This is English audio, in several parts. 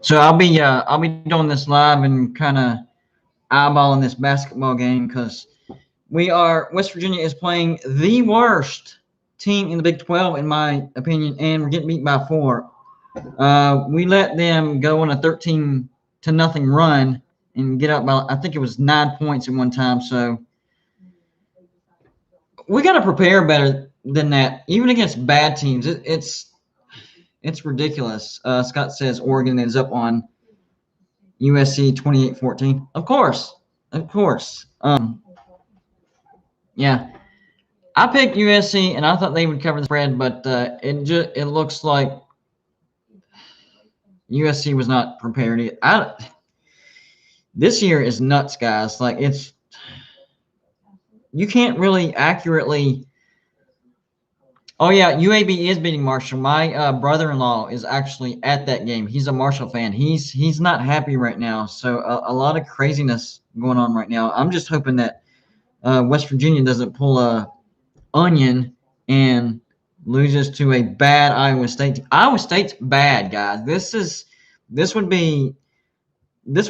So I'll be doing this live and kind of eyeballing this basketball game because West Virginia is playing the worst team in the Big 12 in my opinion, and we're getting beat by 4. We let them go on a 13-0 run and get up by, I think it was 9 points at one time. So we got to prepare better than that, even against bad teams. It's ridiculous. Scott says Oregon is up on USC 28-14. Of course. Yeah. I picked USC and I thought they would cover the spread, but it looks like USC was not prepared. This year is nuts, guys. Like you can't really accurately. Oh yeah, UAB is beating Marshall. My brother-in-law is actually at that game. He's a Marshall fan. He's not happy right now. So a lot of craziness going on right now. I'm just hoping that West Virginia doesn't pull a onion and loses to a bad Iowa State. Iowa State's bad, guys. This would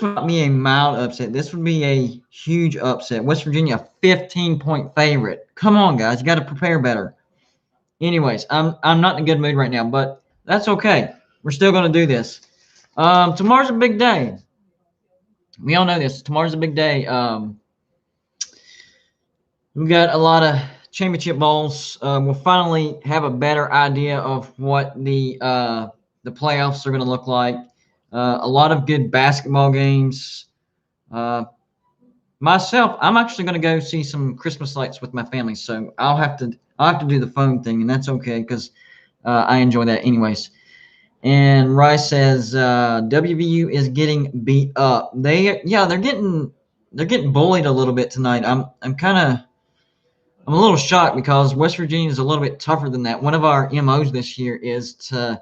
not be a mild upset. This would be a huge upset. West Virginia, a 15-point favorite. Come on, guys. You got to prepare better. Anyways, I'm not in a good mood right now, but that's okay. We're still going to do this. Tomorrow's a big day. We all know this. Tomorrow's a big day. We got a lot of championship bowls. We'll finally have a better idea of what the playoffs are going to look like. A lot of good basketball games. Myself, I'm actually going to go see some Christmas lights with my family, so I'll have to do the phone thing, and that's okay because I enjoy that anyways. And Rice says WVU is getting beat up. They're getting bullied a little bit tonight. I'm a little shocked because West Virginia is a little bit tougher than that. One of our MOs this year is to,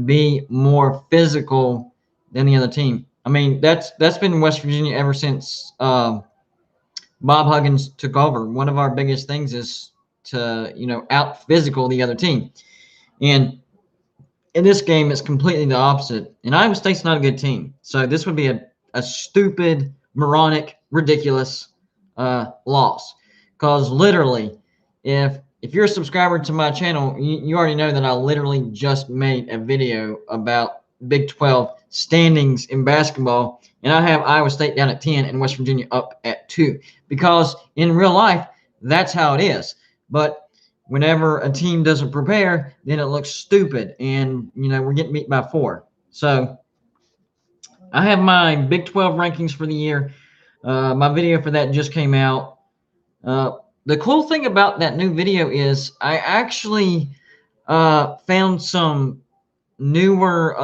be more physical than the other team. I mean, that's been West Virginia ever since Bob Huggins took over. One of our biggest things is to, out physical the other team. And in this game, it's completely the opposite. And Iowa State's not a good team. So this would be a stupid, moronic, ridiculous loss. Because literally, if you're a subscriber to my channel, you already know that I literally just made a video about Big 12 standings in basketball, and I have Iowa State down at 10 and West Virginia up at 2. Because in real life, that's how it is. But whenever a team doesn't prepare, then it looks stupid, and we're getting beat by 4. So I have my Big 12 rankings for the year. My video for that just came out. The cool thing about that new video is I actually found some newer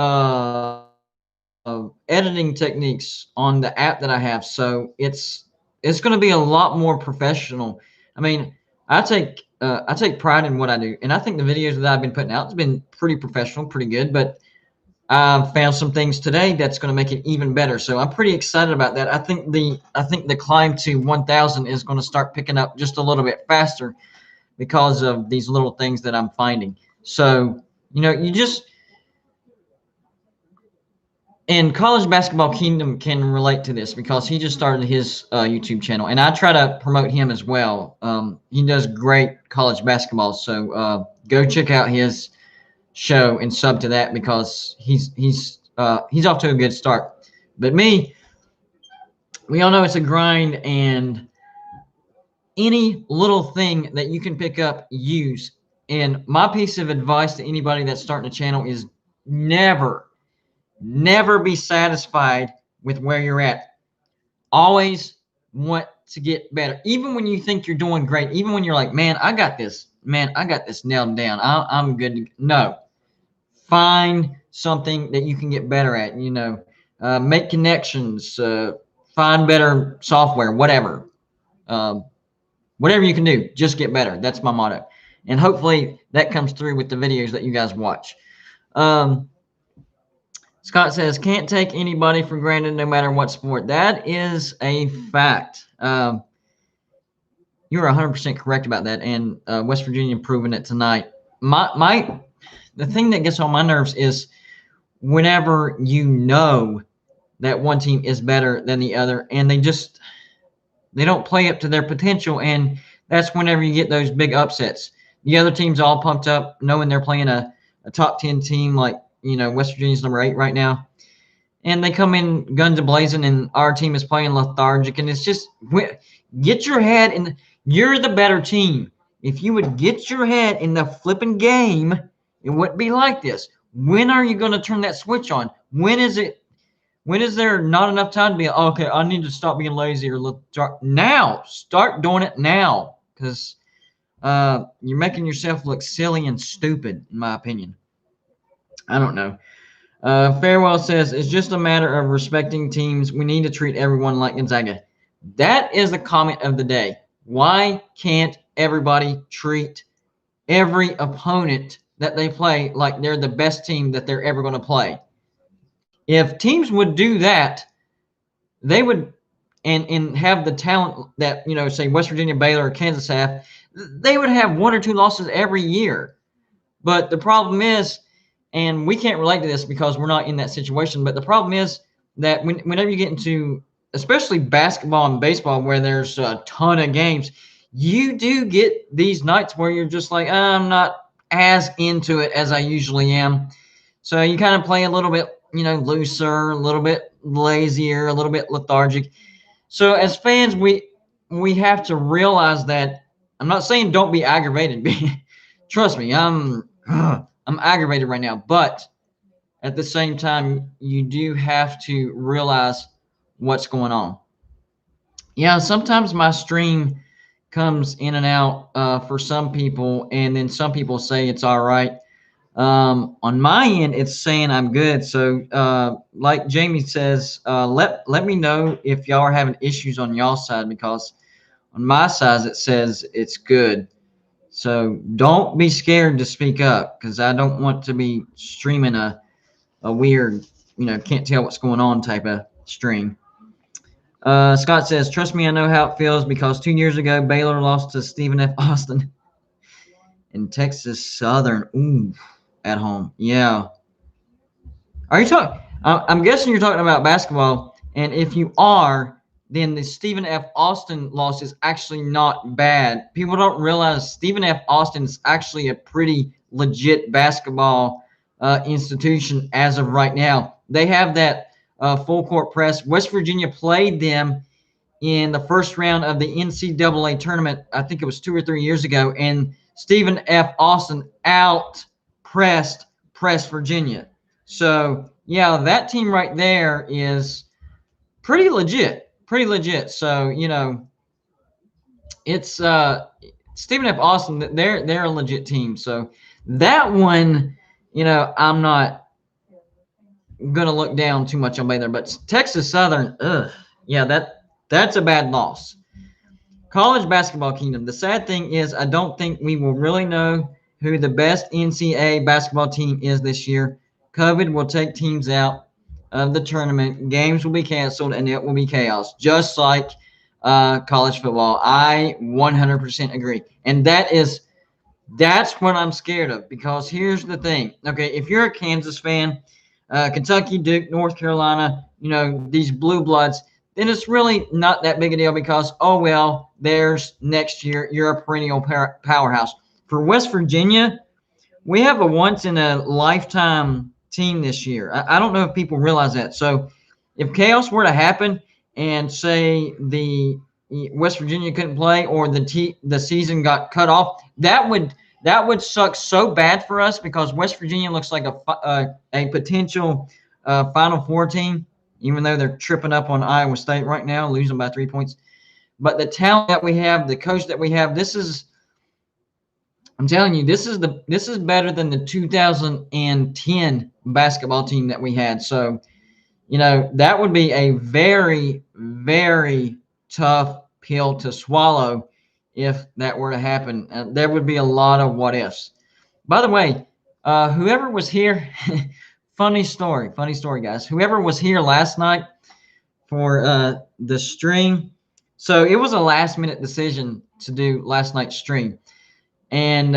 editing techniques on the app that I have. So it's going to be a lot more professional. I mean, I take pride in what I do, and I think the videos that I've been putting out has been pretty professional, pretty good. But I found some things today that's going to make it even better. So I'm pretty excited about that. I think the climb to 1,000 is going to start picking up just a little bit faster because of these little things that I'm finding. So, and College Basketball Kingdom can relate to this because he just started his YouTube channel, and I try to promote him as well. He does great college basketball, so go check out his show and sub to that because he's off to a good start. But me, we all know it's a grind, and any little thing that you can pick up, use. And my piece of advice to anybody that's starting a channel is never be satisfied with where you're at. Always want to get better. Even when you think you're doing great, even when you're like, man, I got this nailed down. I'm good. No. Find something that you can get better at, make connections, find better software, whatever. Whatever you can do, just get better. That's my motto. And hopefully that comes through with the videos that you guys watch. Scott says, can't take anybody for granted no matter what sport. That is a fact. you're 100% correct about that, and West Virginia proving it tonight. The thing that gets on my nerves is whenever you know that one team is better than the other, and they don't play up to their potential, and that's whenever you get those big upsets. The other team's all pumped up, knowing they're playing a top 10 team like West Virginia's number 8 right now, and they come in guns a blazing, and our team is playing lethargic, and it's just get your head in. You're the better team. If you would get your head in the flipping game, it wouldn't be like this. When are you going to turn that switch on? When is it? When is there not enough time to be okay? I need to stop being lazy or now. Start doing it now, because you're making yourself look silly and stupid, in my opinion. I don't know. Farewell says it's just a matter of respecting teams. We need to treat everyone like Gonzaga. That is the comment of the day. Why can't everybody treat every opponent that they play like they're the best team that they're ever going to play? If teams would do that, they would and have the talent that, say West Virginia, Baylor, or Kansas have, they would have 1 or 2 losses every year. But the problem is, and we can't relate to this because we're not in that situation, but the problem is that whenever you get into especially basketball and baseball where there's a ton of games, you do get these nights where you're just like, I'm not as into it as I usually am. So you kind of play a little bit, looser, a little bit lazier, a little bit lethargic. So as fans, we have to realize that. I'm not saying don't be aggravated. Trust me, I'm aggravated right now, but at the same time, you do have to realize what's going on. Yeah, sometimes my stream comes in and out for some people, and then some people say it's all right. On my end, it's saying I'm good. So, like Jamie says, let me know if y'all are having issues on y'all side, because on my side it says it's good. So don't be scared to speak up, because I don't want to be streaming a weird, can't tell what's going on type of stream. Scott says, trust me, I know how it feels, because 2 years ago, Baylor lost to Stephen F. Austin and Texas Southern at home. Yeah. Are you talking? I'm guessing you're talking about basketball. And if you are, then the Stephen F. Austin loss is actually not bad. People don't realize Stephen F. Austin is actually a pretty legit basketball institution as of right now. They have that full court press. West Virginia played them in the first round of the NCAA tournament. I think it was 2 or 3 years ago, and Stephen F. Austin pressed Virginia. So yeah, that team right there is pretty legit. So it's Stephen F. Austin. They're a legit team. So that one, I'm not gonna look down too much on Baylor, but Texas Southern, yeah, that's a bad loss. College basketball kingdom. The sad thing is, I don't think we will really know who the best NCAA basketball team is this year. COVID will take teams out of the tournament. Games will be canceled, and it will be chaos, just like college football. I 100% agree, and that's what I'm scared of, because here's the thing. Okay, if you're a Kansas fan, Kentucky, Duke, North Carolina, these blue bloods, then it's really not that big a deal, because, oh, well, there's next year. You're a perennial powerhouse. For West Virginia, we have a once-in-a-lifetime team this year. I don't know if people realize that. So if chaos were to happen and, say, the West Virginia couldn't play, or the season got cut off, that would suck so bad for us, because West Virginia looks like a potential Final Four team, even though they're tripping up on Iowa State right now, losing by 3 points. But the talent that we have, the coach that we have, I'm telling you, this is better than the 2010 basketball team that we had. So, that would be a very, very tough pill to swallow if that were to happen. There would be a lot of what ifs. By the way, whoever was here, funny story, guys. Whoever was here last night for the stream, So it was a last minute decision to do last night's stream. And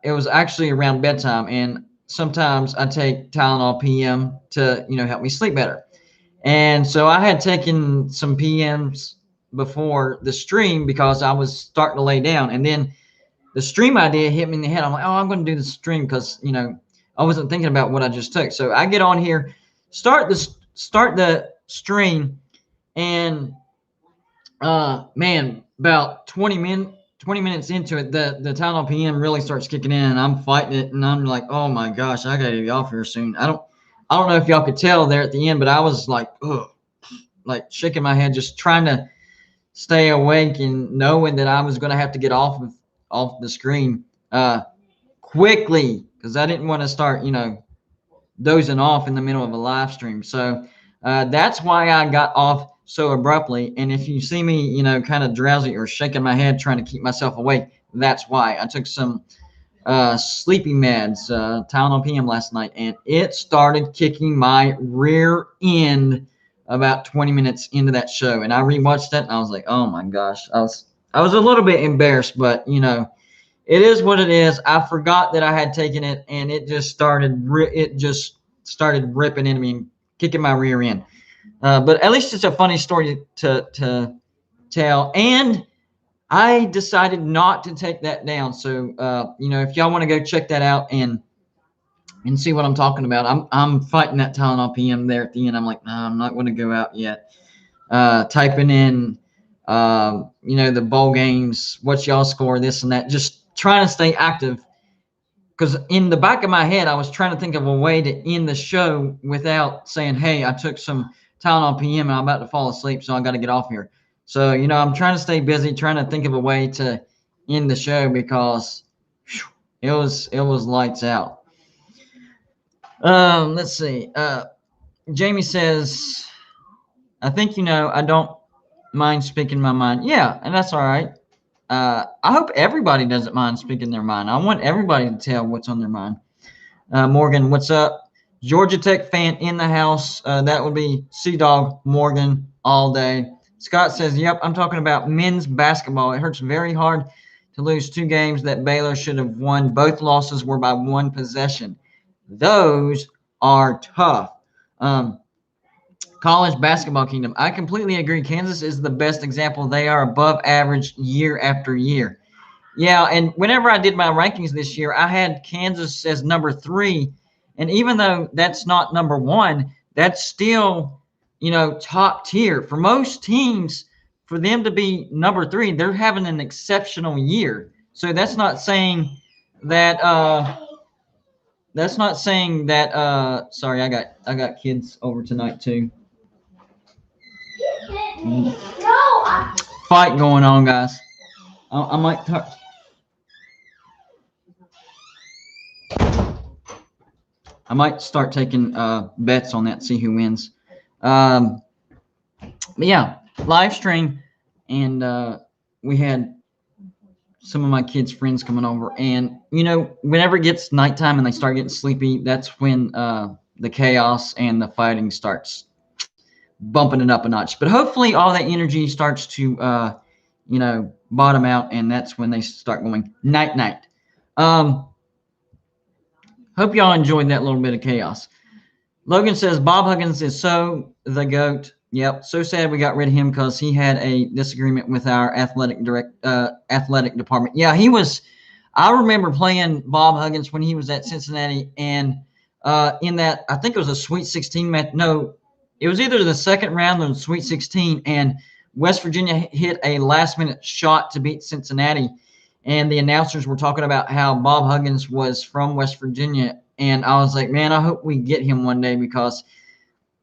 it was actually around bedtime. And sometimes I take Tylenol PM to, help me sleep better. And so I had taken some PMs before the stream because I was starting to lay down. And then the stream idea hit me in the head. I'm like, oh, I'm going to do the stream because, I wasn't thinking about what I just took. So I get on here, start the stream, and man, about 20 minutes into it, the Tylenol PM really starts kicking in, and I'm fighting it, and I'm like, oh my gosh, I gotta get off here soon. I don't know if y'all could tell there at the end, but I was like, ugh, like shaking my head, just trying to stay awake and knowing that I was gonna have to get off the screen quickly because I didn't want to start, dozing off in the middle of a live stream. So that's why I got off so abruptly. And if you see me, kind of drowsy or shaking my head trying to keep myself awake, that's why. I took some sleeping meds, Tylenol PM last night, and it started kicking my rear end about 20 minutes into that show. And I rewatched it and I was like, oh my gosh, I was a little bit embarrassed, but it is what it is. I forgot that I had taken it, and it just started ripping into me and kicking my rear end. But at least it's a funny story to tell. And I decided not to take that down. So if y'all want to go check that out and see what I'm talking about, I'm fighting that Tylenol PM there at the end. I'm like, no, I'm not going to go out yet. Typing in the bowl games, what y'all score, this and that, just trying to stay active, because in the back of my head I was trying to think of a way to end the show without saying, hey, I took some Tylenol PM and I'm about to fall asleep, so I got to get off here. So I'm trying to stay busy, trying to think of a way to end the show, because it was lights out. Let's see. Jamie says, I think I don't mind speaking my mind. Yeah, and that's all right. I hope everybody doesn't mind speaking their mind. I want everybody to tell what's on their mind. Morgan, what's up? Georgia Tech fan in the house. That would be Sea-Dog Morgan all day. Scott says, yep, I'm talking about men's basketball. It hurts very hard to lose 2 games that Baylor should have won. Both losses were by 1 possession. Those are tough. College basketball kingdom. I completely agree. Kansas is the best example. They are above average year after year. Yeah, and whenever I did my rankings this year, I had Kansas as number 3. And even though that's not number 1, that's still, top tier. For most teams, for them to be number 3, they're having an exceptional year. So that's not saying that sorry, I got kids over tonight too. Fight going on, guys. I might talk. I might start taking bets on that, see who wins. But yeah, live stream, and we had some of my kids' friends coming over, and whenever it gets nighttime and they start getting sleepy, that's when the chaos and the fighting starts bumping it up a notch. But hopefully all that energy starts to bottom out, and that's when they start going night. Hope y'all enjoyed that little bit of chaos. Logan says Bob Huggins is so the GOAT. Yep, so sad we got rid of him because he had a disagreement with our athletic department. Yeah, he was. I remember playing Bob Huggins when he was at Cincinnati, and in that, I think it was a Sweet 16 match. No, it was either the second round or the Sweet 16, and West Virginia hit a last-minute shot to beat Cincinnati, and the announcers were talking about how Bob Huggins was from West Virginia, and I was like, man, I hope we get him one day because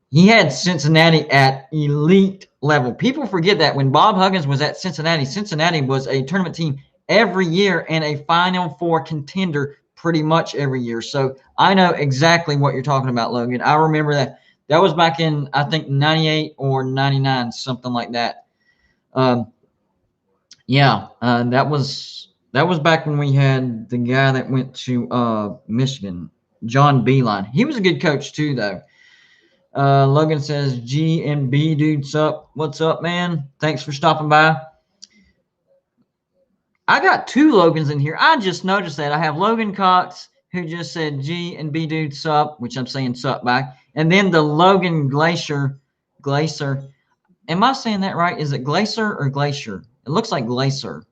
he had Cincinnati at elite level. People forget that when Bob Huggins was at Cincinnati, Cincinnati was a tournament team every year and a Final Four contender pretty much every year. So I know exactly what you're talking about, Logan. I remember that. That was back in, I think, 98 or 99, something like that. That was back when we had the guy that went to Michigan, John Beilein. He was a good coach too, though. Logan says, G and B dudes up. What's up, man? Thanks for stopping by. I got two Logans in here. I just noticed that. I have Logan Cox, who just said G and B dude sup, which I'm saying sup back. And then the Logan Glacier. Am I saying that right? Is it Glacier or Glacier? It looks like Glacier.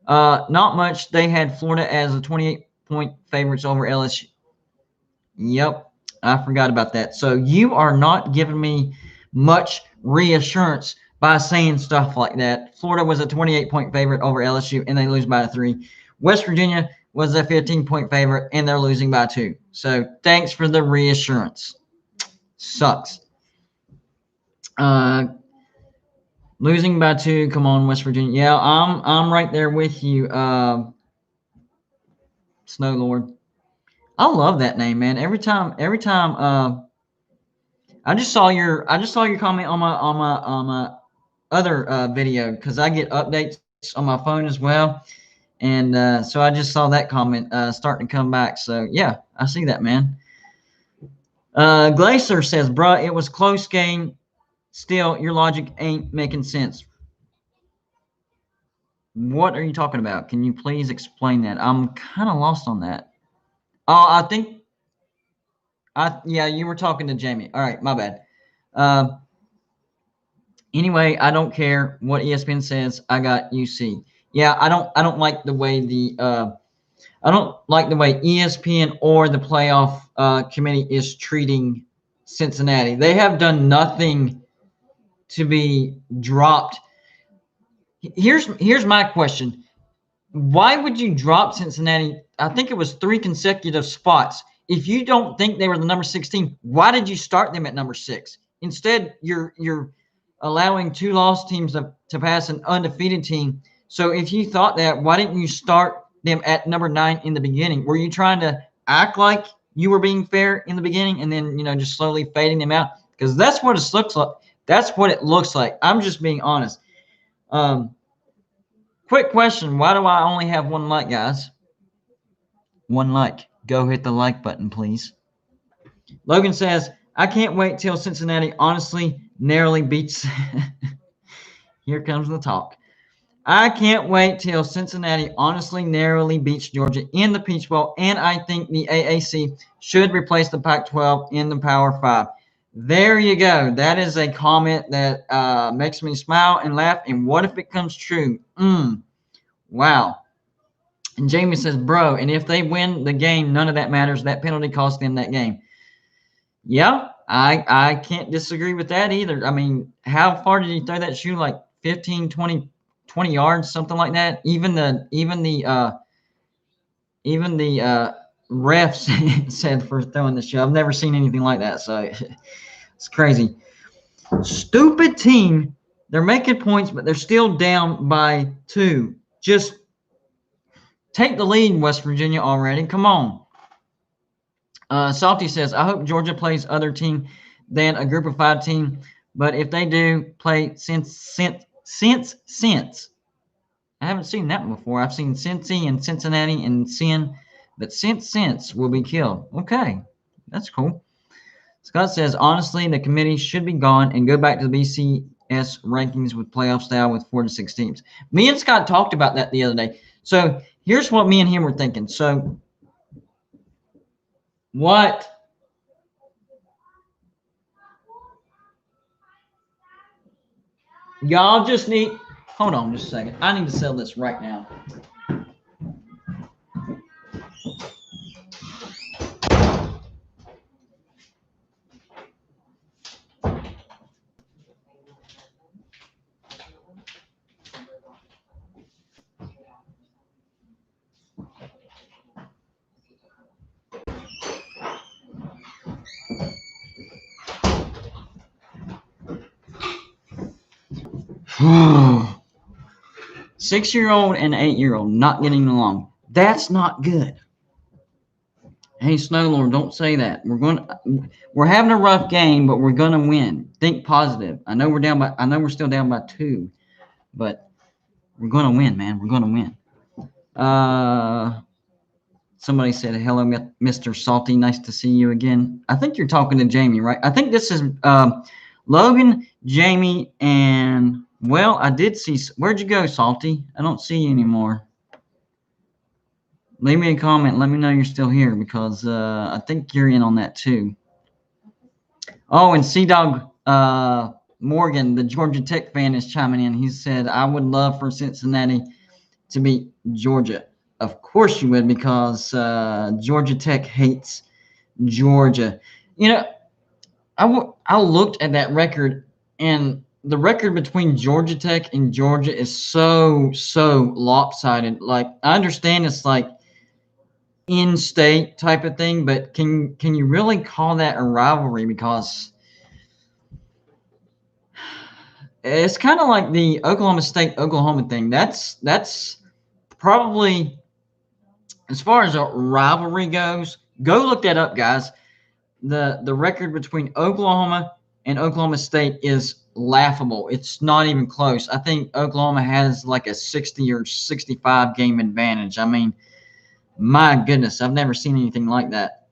Not much. They had Florida as a 28-point favorites over LSU. Yep, I forgot about that. So you are not giving me much reassurance by saying stuff like that. Florida was a 28-point favorite over LSU, and they lose by 3. West Virginia was a 15-point favorite, and they're losing by 2. So thanks for the reassurance. Sucks. Losing by 2. Come on, West Virginia. Yeah, I'm right there with you, Snow Lord. I love that name, man. Every time I just saw your comment on my other video, because I get updates on my phone as well, and so I just saw that comment starting to come back. So yeah, I see that, man. Glacier says, bruh, it was close game. Still, your logic ain't making sense. What are you talking about? Can you please explain that? I'm kind of lost on that. Oh, I think yeah, you were talking to Jamie. All right, my bad. Anyway, I don't care what ESPN says. I got UC. Yeah, I don't like the way ESPN or the playoff committee is treating Cincinnati. They have done nothing to be dropped. Here's my question. Why would you drop Cincinnati? I think it was 3 consecutive spots. If you don't think they were the number 16, why did you start them at number 6? Instead, you're allowing 2 lost teams to pass an undefeated team. So if you thought that, why didn't you start them at number 9 in the beginning? Were you trying to act like you were being fair in the beginning and then, just slowly fading them out? Because that's what it looks like. That's what it looks like. I'm just being honest. Quick question. Why do I only have 1 like, guys? 1 like. Go hit the like button, please. Logan says, I can't wait till Cincinnati honestly narrowly beats. Here comes the talk. I can't wait till Cincinnati honestly narrowly beats Georgia in the Peach Bowl, and I think the AAC should replace the Pac-12 in the Power 5. There you go. That is a comment that makes me smile and laugh. And what if it comes true? Wow. And Jamie says, bro, and if they win the game, none of that matters. That penalty cost them that game. Yeah, I can't disagree with that either. I mean, how far did he throw that shoe? Like 15, 20 yards, something like that. Even the refs said for throwing the shoe. I've never seen anything like that. So it's crazy. Stupid team. They're making points, but they're still down by 2. Just take the lead, West Virginia, already. Come on. Salty says, I hope Georgia plays other team than a group of 5 team. But if they do play since I haven't seen that one before. I've seen Cincy and Cincinnati and Sin, but since will be killed. Okay, that's cool. Scott says, honestly, the committee should be gone and go back to the BCS rankings with playoff style with 4 to 6 teams. Me and Scott talked about that the other day. So here's what me and him were thinking. So what y'all just need, hold on just a second. I need to sell this right now. Six-year-old and 8-year-old not getting along. That's not good. Hey, Snowlord, don't say that. We're having a rough game, but we're gonna win. Think positive. I know we're still down by 2, but we're gonna win, man. We're gonna win. Somebody said, hello, Mr. Salty. Nice to see you again. I think you're talking to Jamie, right? I think this is Logan, Jamie, and, well, I did see. Where'd you go, Salty? I don't see you anymore. Leave me a comment. Let me know you're still here because I think you're in on that too. Oh, and Sea-Dog Morgan, the Georgia Tech fan, is chiming in. He said, I would love for Cincinnati to beat Georgia. Of course you would, because Georgia Tech hates Georgia. You know, I looked at that record, and the record between Georgia Tech and Georgia is so lopsided. Like, I understand it's like in-state type of thing, but can you really call that a rivalry? Because it's kind of like the Oklahoma State Oklahoma thing. That's probably, as far as a rivalry goes, go look that up, guys. The record between Oklahoma and Oklahoma State is laughable. It's not even close. I think Oklahoma has like a 60 or 65 game advantage. I mean, my goodness, I've never seen anything like that.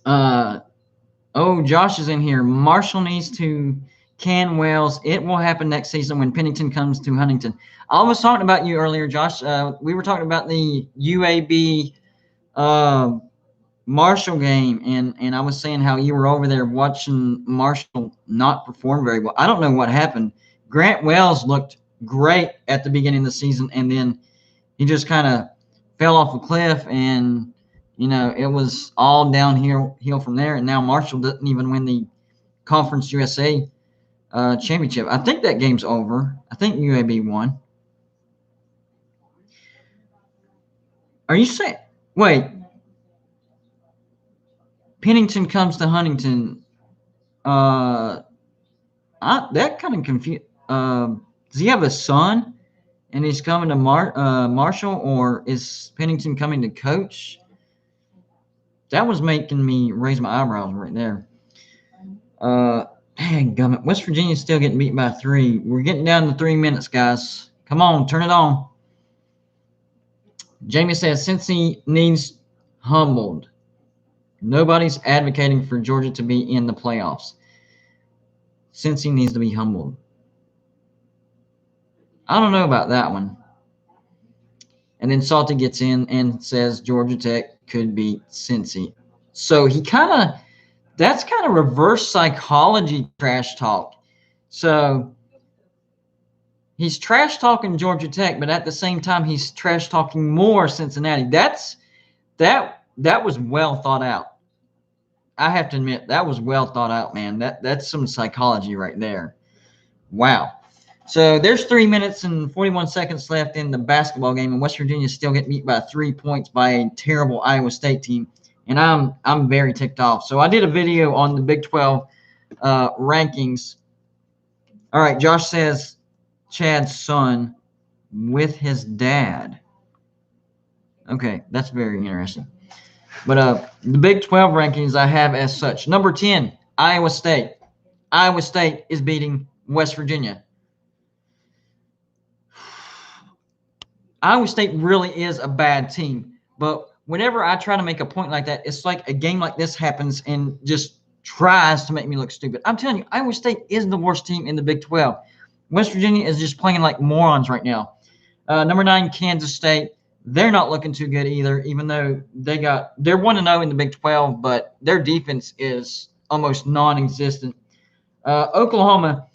Oh, Josh is in here. Marshall needs to can Wells. It will happen next season when Pennington comes to Huntington. I was talking about you earlier, Josh. We were talking about the UAB Marshall game, and I was saying how you were over there watching Marshall not perform very well. I don't know what happened. Grant Wells looked great at the beginning of the season, and then he just kind of fell off a cliff, and it was all downhill from there. And now Marshall doesn't even win the Conference USA championship. I think that game's over. I think UAB won. Are you saying? Wait. Pennington comes to Huntington. That kind of confused. Does he have a son, and he's coming to Marshall, or is Pennington coming to coach? That was making me raise my eyebrows right there. Dang gummit. West Virginia's still getting beat by 3. We're getting down to 3 minutes, guys. Come on, turn it on. Jamie says, since he needs humbled. Nobody's advocating for Georgia to be in the playoffs. Since he needs to be humbled. I don't know about that one. And then Salty gets in and says Georgia Tech could beat Cincy. So that's kind of reverse psychology trash talk. So he's trash talking Georgia Tech, but at the same time he's trash talking more Cincinnati. That was well thought out. I have to admit, that was well thought out, man. That's some psychology right there. Wow. So there's 3 minutes and 41 seconds left in the basketball game, and West Virginia still getting beat by 3 points by a terrible Iowa State team, and I'm very ticked off. So I did a video on the Big 12 rankings. All right, Josh says Chad's son with his dad. Okay, that's very interesting. But the Big 12 rankings I have as such. Number 10, Iowa State. Iowa State is beating West Virginia. Iowa State really is a bad team. But whenever I try to make a point like that, it's like a game like this happens and just tries to make me look stupid. I'm telling you, Iowa State is the worst team in the Big 12. West Virginia is just playing like morons right now. Number 9, Kansas State. They're not looking too good either, even though they're 1-0 in the Big 12, but their defense is almost non-existent. Oklahoma,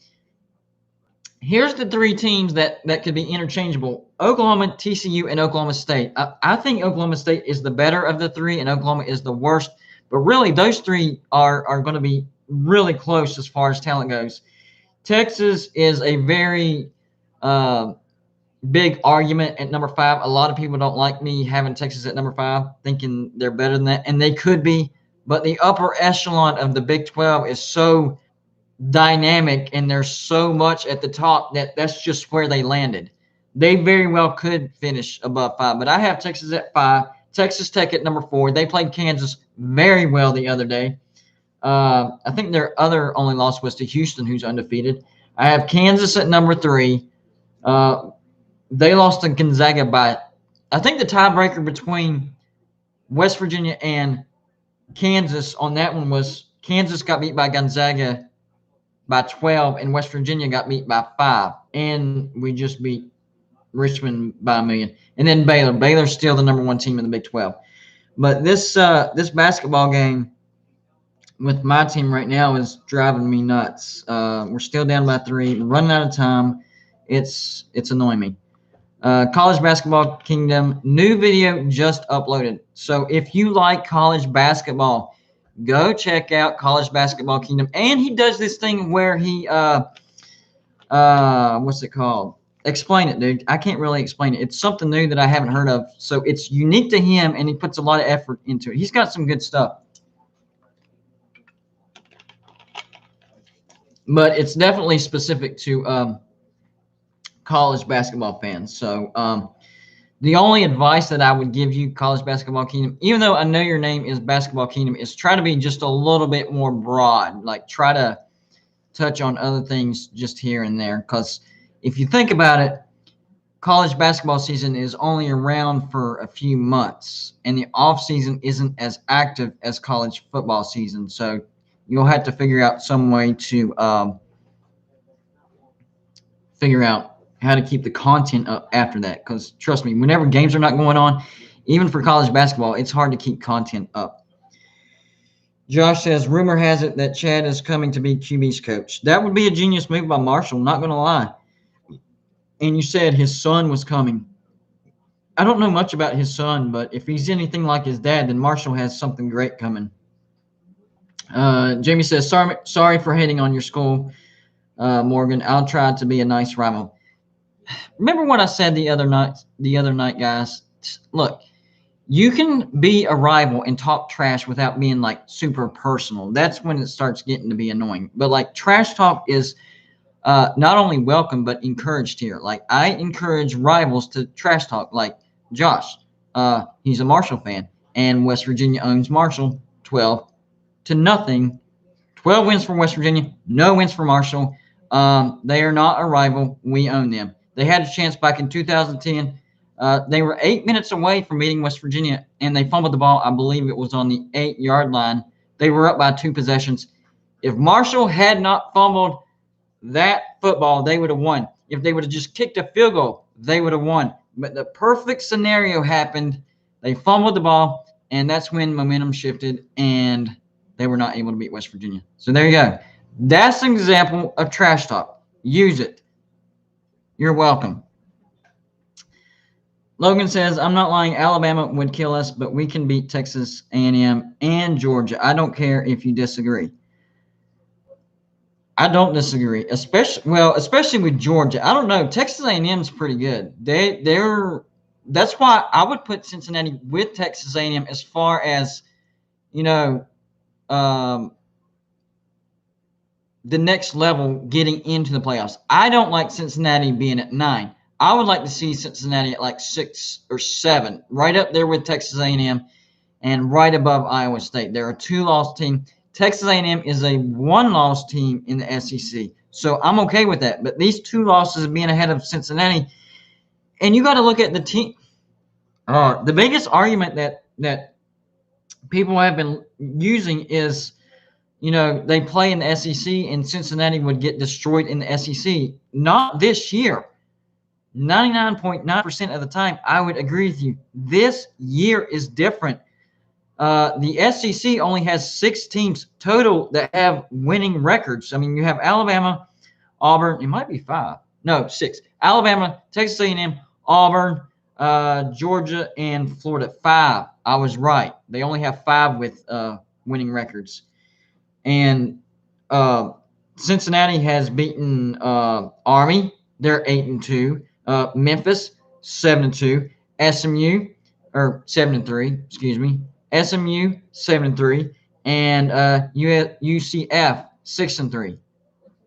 here's the 3 teams that could be interchangeable. Oklahoma, TCU, and Oklahoma State. I think Oklahoma State is the better of the 3, and Oklahoma is the worst. But really, those 3 are going to be really close as far as talent goes. Texas is a very big argument at number 5. A lot of people don't like me having Texas at number 5, thinking they're better than that, and they could be. But the upper echelon of the Big 12 is so dynamic, and there's so much at the top that's just where they landed. They very well could finish above 5, but I have Texas at 5, Texas Tech at number 4. They played Kansas very well the other day. I think their other only loss was to Houston, who's undefeated. I have Kansas at number 3. They lost to Gonzaga by, I think the tiebreaker between West Virginia and Kansas on that one was Kansas got beat by Gonzaga by 12, and West Virginia got beat by 5, and we just beat Richmond by a million. And then Baylor. Baylor's still the number 1 team in the Big 12. But this basketball game with my team right now is driving me nuts. We're still down by 3. We're running out of time. It's annoying me. College Basketball Kingdom, new video just uploaded. So if you like college basketball, go check out College Basketball Kingdom. And he does this thing where he what's it called? Explain it, dude. I can't really explain it. It's something new that I haven't heard of. So it's unique to him, and he puts a lot of effort into it. He's got some good stuff. But it's definitely specific to college basketball fans. So the only advice that I would give you, College Basketball Kingdom, even though I know your name is Basketball Kingdom, is try to be just a little bit more broad. Like try to touch on other things just here and there. Because if you think about it, college basketball season is only around for a few months, and the off season isn't as active as college football season. So you'll have to figure out some way to figure out how to keep the content up after that. Because trust me, whenever games are not going on, even for college basketball, it's hard to keep content up. Josh says, rumor has it that Chad is coming to be QB's coach. That would be a genius move by Marshall, not going to lie. And you said his son was coming. I don't know much about his son, but if he's anything like his dad, then Marshall has something great coming. Jamie says, sorry for hating on your school, Morgan. I'll try to be a nice rival. Remember what I said the other night, guys? Look, you can be a rival and talk trash without being like super personal. That's when it starts getting to be annoying. But like trash talk is not only welcome but encouraged here. Like I encourage rivals to trash talk. Like Josh, he's a Marshall fan, and West Virginia owns Marshall 12-0. 12 wins for West Virginia, no wins for Marshall. They are not a rival. We own them. They had a chance back in 2010. They were 8 minutes away from beating West Virginia, and they fumbled the ball. I believe it was on the 8-yard line. They were up by 2 possessions. If Marshall had not fumbled that football, they would have won. If they would have just kicked a field goal, they would have won. But the perfect scenario happened. They fumbled the ball, and that's when momentum shifted, and they were not able to beat West Virginia. So there you go. That's an example of trash talk. Use it. You're welcome. Logan says, I'm not lying. Alabama would kill us, but we can beat Texas A&M and Georgia. I don't care if you disagree. I don't disagree, especially with Georgia. I don't know. Texas A&M is pretty good. That's why I would put Cincinnati with Texas A&M as far as, the next level getting into the playoffs. I don't like Cincinnati being at 9. I would like to see Cincinnati at like 6 or 7, right up there with Texas A&M and right above Iowa State. They're a 2-loss team. Texas A&M is a 1-loss team in the SEC. So I'm okay with that. But these 2 losses being ahead of Cincinnati, and you got to look at the team. The biggest argument that people have been using is, they play in the SEC and Cincinnati would get destroyed in the SEC. Not this year. 99.9% of the time, I would agree with you. This year is different. The SEC only has 6 teams total that have winning records. I mean, you have Alabama, Auburn. It might be 5. No, 6. Alabama, Texas A&M, Auburn, Georgia, and Florida. 5. I was right. They only have 5 with winning records. And Cincinnati has beaten Army. They're 8-2. Memphis 7-2. SMU 7-3. Excuse me. SMU 7-3, and UCF 6-3.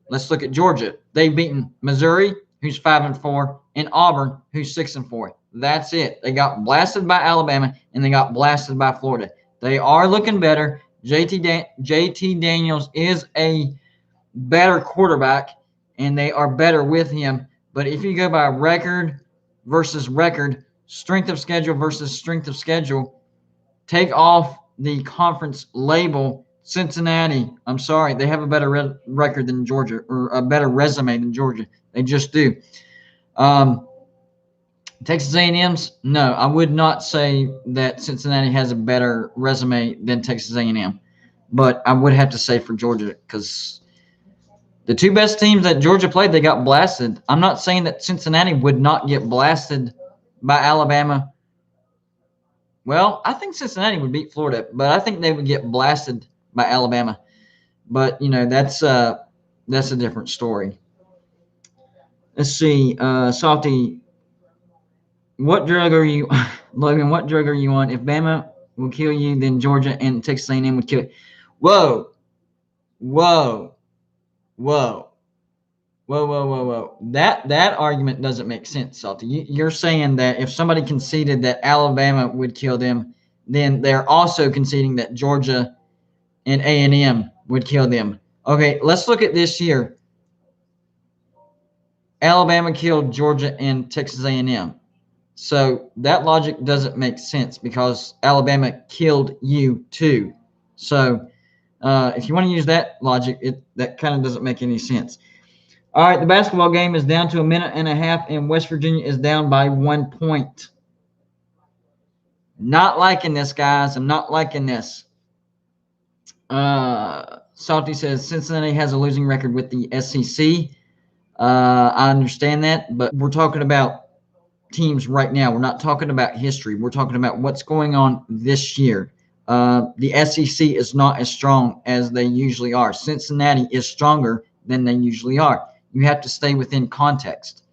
Let's look at Georgia. They've beaten Missouri, who's 5-4, and Auburn, who's 6-4. That's it. They got blasted by Alabama, and they got blasted by Florida. They are looking better. JT Daniels is a better quarterback, and they are better with him. But if you go by record versus record, strength of schedule versus strength of schedule, take off the conference label. Cincinnati, I'm sorry, they have a better record than Georgia, or a better resume than Georgia. They just do. Texas A&M's, no, I would not say that Cincinnati has a better resume than Texas A&M, but I would have to say for Georgia, because the two best teams that Georgia played, they got blasted. I'm not saying that Cincinnati would not get blasted by Alabama. Well, I think Cincinnati would beat Florida, but I think they would get blasted by Alabama. But that's a different story. Let's see, Salty. What drug are you, Logan? What drug are you on? If Bama will kill you, then Georgia and Texas A&M would kill you. Whoa, whoa, whoa, whoa, whoa, whoa, whoa. That argument doesn't make sense, Salty. You're saying that if somebody conceded that Alabama would kill them, then they're also conceding that Georgia and A&M would kill them. Okay, let's look at this year. Alabama killed Georgia and Texas A&M. So that logic doesn't make sense because Alabama killed you too. So if you want to use that logic, that kind of doesn't make any sense. All right, the basketball game is down to a minute and a half, and West Virginia is down by 1 point. Not liking this, guys. I'm not liking this. Salty says Cincinnati has a losing record with the SEC. I understand that, but we're talking about teams right now. We're not talking about history. We're talking about what's going on this year. The SEC is not as strong as they usually are. Cincinnati is stronger than they usually are. You have to stay within context.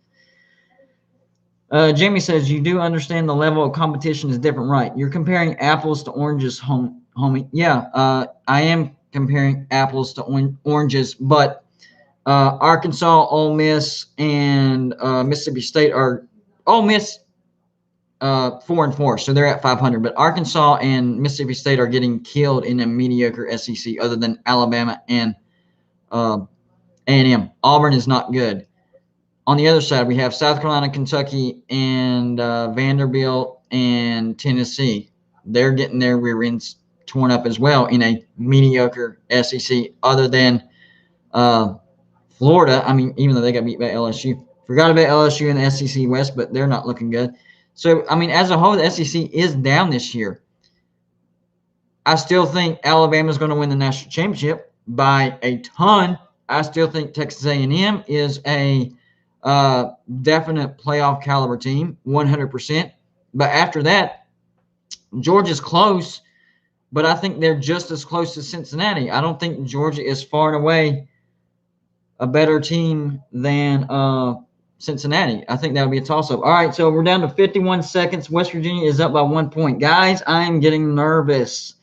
Jamie says, you do understand the level of competition is different, right? You're comparing apples to oranges, homie. Yeah, I am comparing apples to oranges, but Arkansas, Ole Miss, and Mississippi State are Ole Miss 4-4, so they're at 500. But Arkansas and Mississippi State are getting killed in a mediocre SEC, other than Alabama and A&M. Auburn is not good. On the other side, we have South Carolina, Kentucky, and Vanderbilt and Tennessee. They're getting their rear ends torn up as well in a mediocre SEC, other than Florida. I mean, even though they got beat by LSU. Forgot about LSU in the SEC West, but they're not looking good. So, I mean, as a whole, the SEC is down this year. I still think Alabama is going to win the national championship by a ton. I still think Texas A&M is a definite playoff caliber team, 100%. But after that, Georgia's close, but I think they're just as close as Cincinnati. I don't think Georgia is far and away a better team than Cincinnati. I think that would be a toss-up. All right, so we're down to 51 seconds. West Virginia is up by 1 point. Guys, I am getting nervous.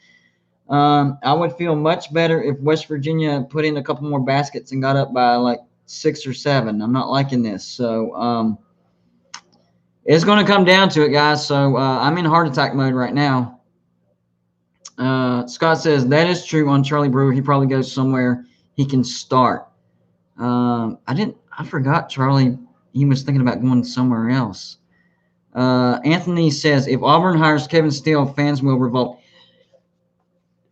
I would feel much better if West Virginia put in a couple more baskets and got up by like 6 or 7. I'm not liking this. So it's going to come down to it, guys. So I'm in heart attack mode right now. Scott says, that is true on Charlie Brewer. He probably goes somewhere he can start. I forgot Charlie. He was thinking about going somewhere else. Anthony says, if Auburn hires Kevin Steele, fans will revolt.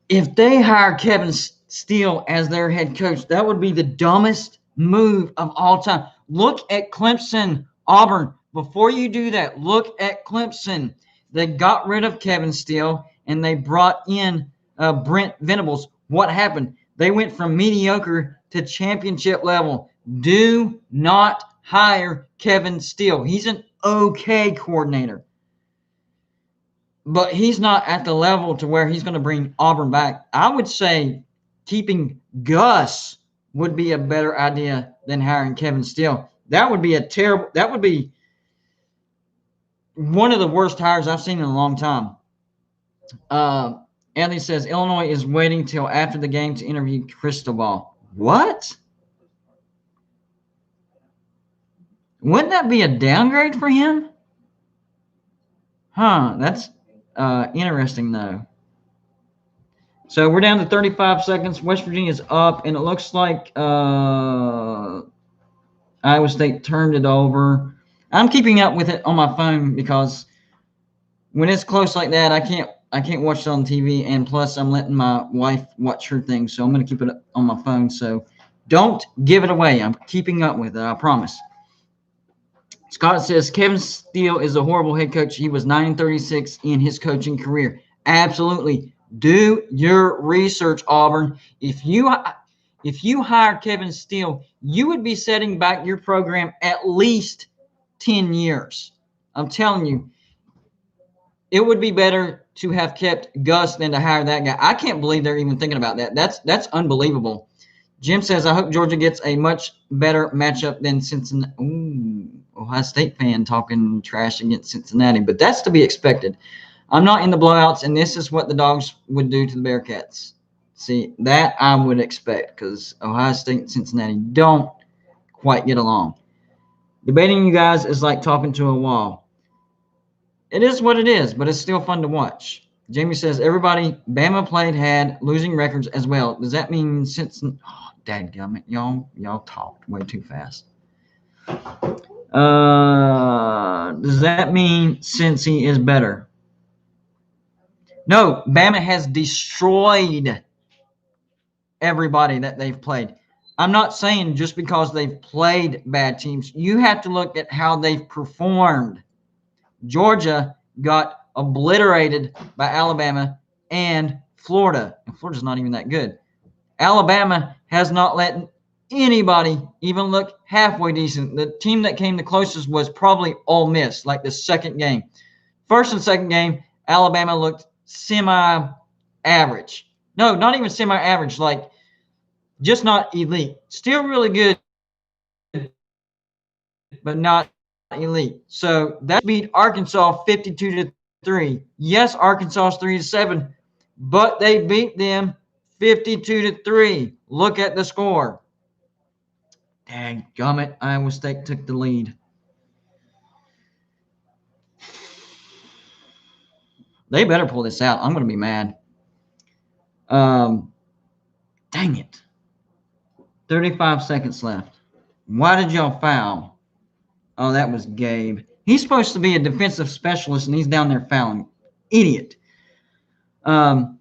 If they hire Kevin Steele as their head coach, that would be the dumbest move of all time. Look at Clemson, Auburn. Before you do that, look at Clemson. They got rid of Kevin Steele, and they brought in Brent Venables. What happened? They went from mediocre to championship level. Do not hire Kevin Steele. He's an okay coordinator, but he's not at the level to where he's going to bring Auburn back. I would say keeping Gus would be a better idea than hiring Kevin Steele. That would be one of the worst hires I've seen in a long time. Anthony says, Illinois is waiting till after the game to interview Cristobal. What? Wouldn't that be a downgrade for him? Huh, that's interesting, though. So we're down to 35 seconds. West Virginia's up, and it looks like Iowa State turned it over. I'm keeping up with it on my phone because when it's close like that, I can't I can't watch it on TV, and plus I'm letting my wife watch her thing, so I'm going to keep it on my phone. So don't give it away. I'm keeping up with it, I promise. Scott says Kevin Steele is a horrible head coach. He was 9-36 in his coaching career. Absolutely. Do your research, Auburn. If you hire Kevin Steele, you would be setting back your program at least 10 years. I'm telling you, it would be better to have kept Gus than to hire that guy. I can't believe they're even thinking about that. That's unbelievable. Jim says, I hope Georgia gets a much better matchup than Cincinnati. Ooh, Ohio State fan talking trash against Cincinnati, but that's to be expected. I'm not in the blowouts, and this is what the Dogs would do to the Bearcats. See, that I would expect because Ohio State and Cincinnati don't quite get along. Debating you guys is like talking to a wall. It is what it is, but it's still fun to watch. Jamie says, everybody Bama played had losing records as well. Does that mean Cincinnati? Oh, dadgummit, y'all talked way too fast. Does that mean Cincy is better? No, Bama has destroyed everybody that they've played. I'm not saying just because they've played bad teams. You have to look at how they've performed. Georgia got obliterated by Alabama and Florida. And Florida's not even that good. Alabama has not let anybody even look halfway decent. The team that came the closest was probably Ole Miss, like the second game. First and second game, Alabama looked semi-average. No, not even semi-average, like just not elite. Still really good, but not elite. So that beat Arkansas 52-3. Yes, Arkansas is 3-7, but they beat them 52-3. Look at the score. Dadgummit, Iowa State took the lead. They better pull this out. I'm going to be mad. Dang it. 35 seconds left. Why did y'all foul? Oh, that was Gabe. He's supposed to be a defensive specialist, and he's down there fouling. Idiot. And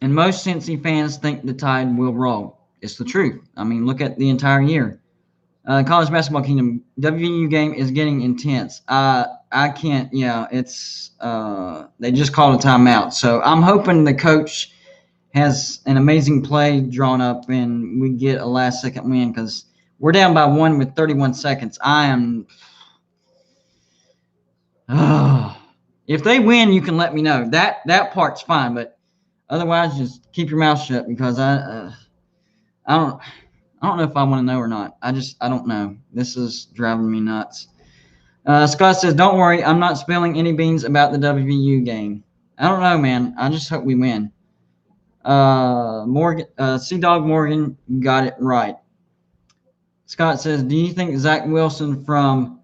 most Cincy fans think the Tide will roll. It's the truth. I mean, look at the entire year. College Basketball Kingdom, WVU game is getting intense. I can't, it's, they just called a timeout. So I'm hoping the coach has an amazing play drawn up and we get a last-second win because we're down by 1 with 31 seconds. If they win, you can let me know. That part's fine, but otherwise, just keep your mouth shut because I don't know if I want to know or not. I don't know. This is driving me nuts. Scott says, don't worry, I'm not spilling any beans about the WVU game. I don't know, man. I just hope we win. C-Dog Morgan got it right. Scott says, do you think Zach Wilson from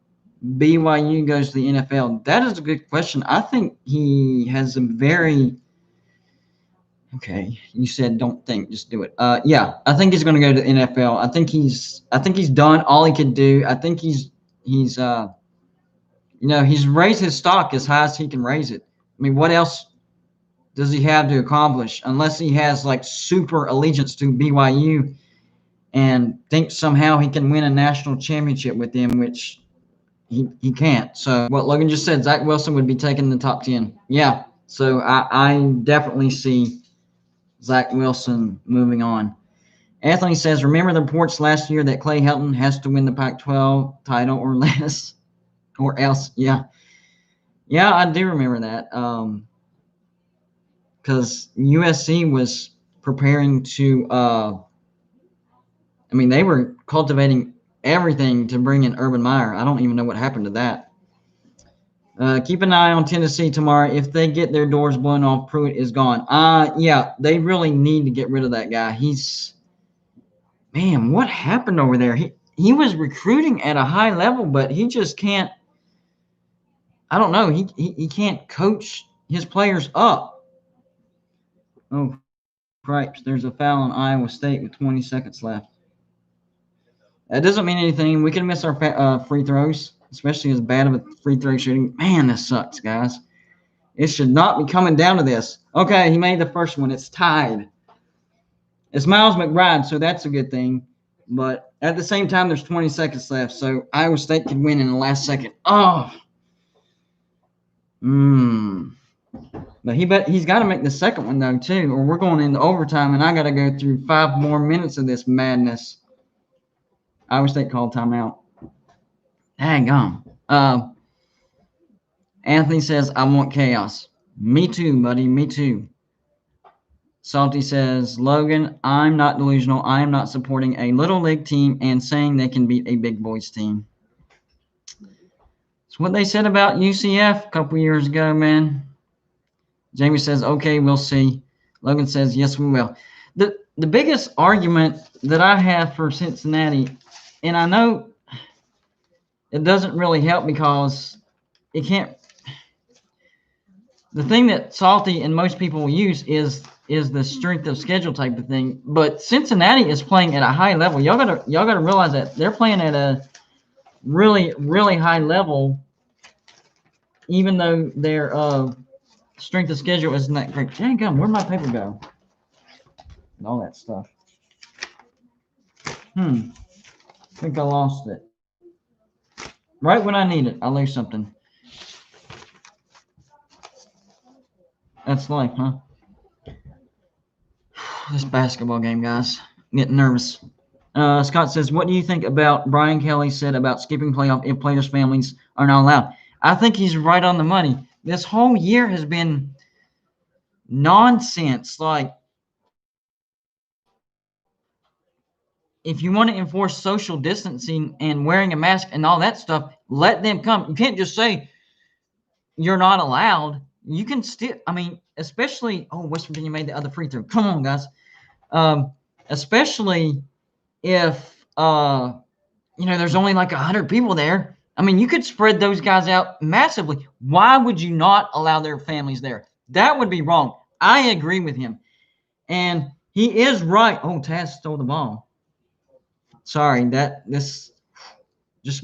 BYU goes to the NFL? That is a good question. I think he has a very... Okay, you said don't think, just do it. Yeah, I think he's going to go to the NFL. I think he's done all he could do. I think he's raised his stock as high as he can raise it. I mean, what else does he have to accomplish unless he has like super allegiance to BYU and thinks somehow he can win a national championship with them, which he can't. So what Logan just said, Zach Wilson would be taking the top 10. Yeah, so I definitely see Zach Wilson moving on. Anthony says, remember the reports last year that Clay Helton has to win the Pac-12 title or less, or else? Yeah, I do remember that. Because USC was preparing to, they were cultivating everything to bring in Urban Meyer. I don't even know what happened to that. Keep an eye on Tennessee tomorrow. If they get their doors blown off, Pruitt is gone. Yeah, they really need to get rid of that guy. Man, what happened over there? He was recruiting at a high level, but he just can't. I don't know. He can't coach his players up. Oh, cripes! There's a foul on Iowa State with 20 seconds left. That doesn't mean anything. We can miss our free throws. especially as bad of a free throw shooting. Man, this sucks, guys. It should not be coming down to this. Okay, he made the first one. It's tied. It's Miles McBride, so that's a good thing. But at the same time, there's 20 seconds left, so Iowa State could win in the last second. Oh. But he's got to make the second one, though, too, or we're going into overtime, and I got to go through 5 more minutes of this madness. Iowa State called timeout. Hang on. Anthony says, I want chaos. Me too, buddy. Me too. Salty says, Logan, I'm not delusional. I am not supporting a little league team and saying they can beat a big boys team. It's what they said about UCF a couple years ago, man. Jamie says, okay, we'll see. Logan says, yes, we will. The biggest argument that I have for Cincinnati, and I know it doesn't really help because it can't. The thing that Salty and most people will use is the strength of schedule type of thing. But Cincinnati is playing at a high level. Y'all gotta realize that they're playing at a really, really high level, even though their strength of schedule isn't that great. Dang gum, where'd my paper go? And all that stuff. I think I lost it. Right when I need it, I lose something. That's life, huh? This basketball game, guys. I'm getting nervous. Scott says, what do you think about Brian Kelly said about skipping playoff if players' families are not allowed? I think he's right on the money. This whole year has been nonsense. Like, if you want to enforce social distancing and wearing a mask and all that stuff, let them come. You can't just say you're not allowed. You can still, I mean, especially, West Virginia made the other free throw. Come on, guys. Especially if, there's only like 100 people there. I mean, you could spread those guys out massively. Why would you not allow their families there? That would be wrong. I agree with him. And he is right. Oh, Taz stole the ball. Sorry, just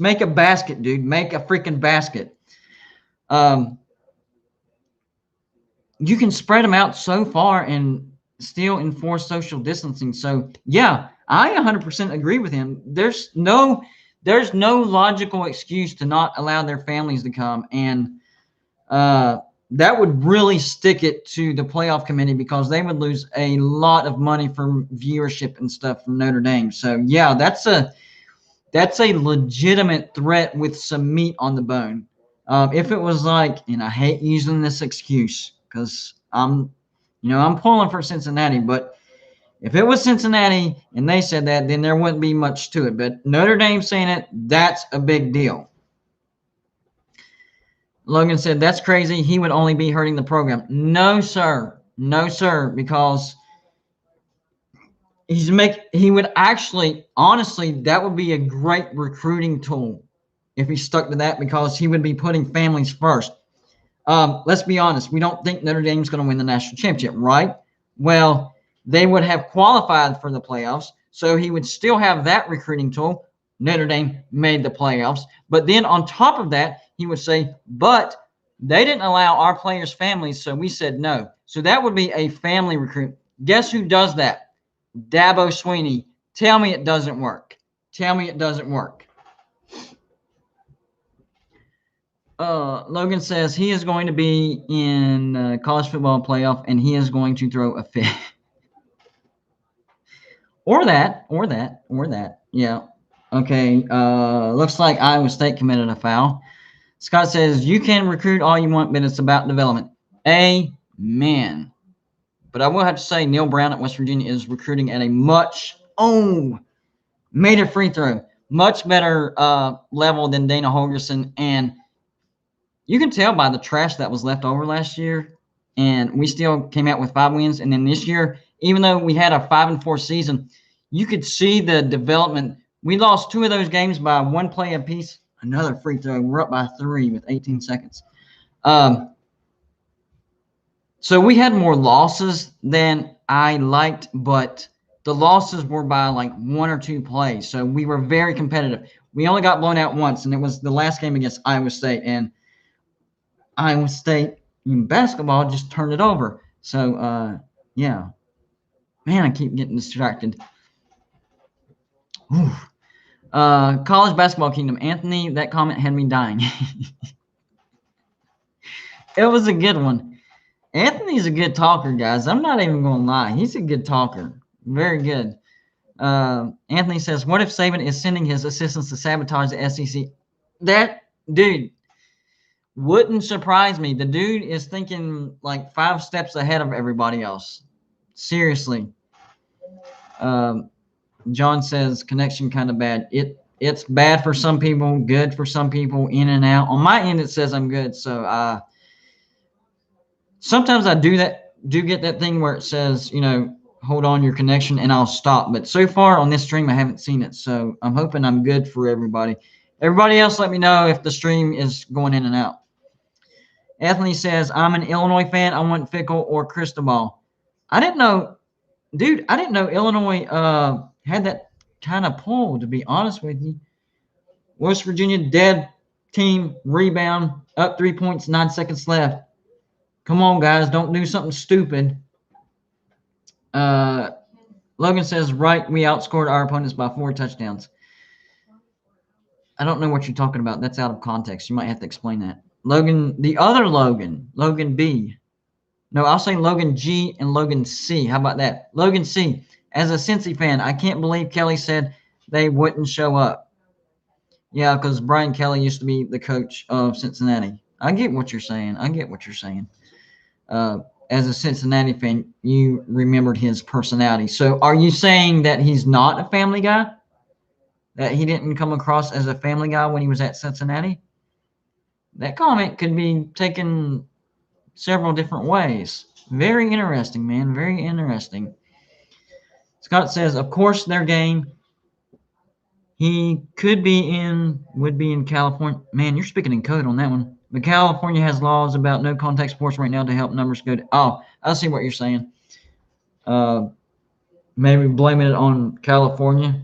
make a basket, dude. Make a freaking basket. You can spread them out so far and still enforce social distancing. So, yeah, I 100% agree with him. There's no logical excuse to not allow their families to come. And that would really stick it to the playoff committee because they would lose a lot of money from viewership and stuff from Notre Dame. So, yeah, that's a legitimate threat with some meat on the bone. If it was like, and I hate using this excuse because I'm pulling for Cincinnati, but if it was Cincinnati and they said that, then there wouldn't be much to it. But Notre Dame saying it, that's a big deal. Logan said, that's crazy. He would only be hurting the program. No, sir. No, sir, because he would actually, honestly, that would be a great recruiting tool if he stuck to that because he would be putting families first. Let's be honest. We don't think Notre Dame's going to win the national championship, right? Well, they would have qualified for the playoffs, so he would still have that recruiting tool. Notre Dame made the playoffs. But then on top of that, he would say, but they didn't allow our players' families, so we said no. So that would be a family recruit. Guess who does that? Dabo Swinney. Tell me it doesn't work. Tell me it doesn't work. Logan says he is going to be in college football playoff and he is going to throw a fit. or that. Yeah. Okay. Looks like Iowa State committed a foul. Scott says you can recruit all you want, but it's about development. Amen. But I will have to say Neil Brown at West Virginia is recruiting at a made a free throw, much better level than Dana Holgorsen. And you can tell by the trash that was left over last year, and we still came out with 5 wins. And then this year, even though we had a 5-4 season, you could see the development. We lost 2 of those games by 1 play apiece. Another free throw. We're up by 3 with 18 seconds. So we had more losses than I liked, but the losses were by like 1 or 2 plays. So we were very competitive. We only got blown out once, and it was the last game against Iowa State. And Iowa State in basketball just turned it over. So, yeah. Man, I keep getting distracted. College basketball kingdom. Anthony, that comment had me dying. It was a good one. Anthony's a good talker, guys. I'm not even going to lie. He's a good talker. Very good. Anthony says, what if Saban is sending his assistants to sabotage the SEC? That, dude, wouldn't surprise me. The dude is thinking like 5 steps ahead of everybody else. Seriously. John says, connection kind of bad. It's bad for some people, good for some people, in and out. On my end, it says I'm good. So sometimes I do get that thing where it says, hold on your connection, and I'll stop. But so far on this stream, I haven't seen it. So I'm hoping I'm good for everybody. Everybody else, let me know if the stream is going in and out. Anthony says, I'm an Illinois fan. I want Fickle or Cristobal. I didn't know, dude, I didn't know Illinois had that kind of pull, to be honest with you. West Virginia, dead team, rebound, up 3 points, 9 seconds left. Come on, guys, don't do something stupid. Logan says, right, we outscored our opponents by 4 touchdowns. I don't know what you're talking about. That's out of context. You might have to explain that. Logan, the other Logan, Logan B. No, I'll say Logan G and Logan C. How about that? Logan C. As a Cincy fan, I can't believe Kelly said they wouldn't show up. Yeah, because Brian Kelly used to be the coach of Cincinnati. I get what you're saying. As a Cincinnati fan, you remembered his personality. So are you saying that he's not a family guy? That he didn't come across as a family guy when he was at Cincinnati? That comment could be taken several different ways. Very interesting, man. Very interesting. Scott says, of course, their game. He would be in California. Man, you're speaking in code on that one. But California has laws about no contact sports right now to help numbers go down. Oh, I see what you're saying. Maybe blaming it on California.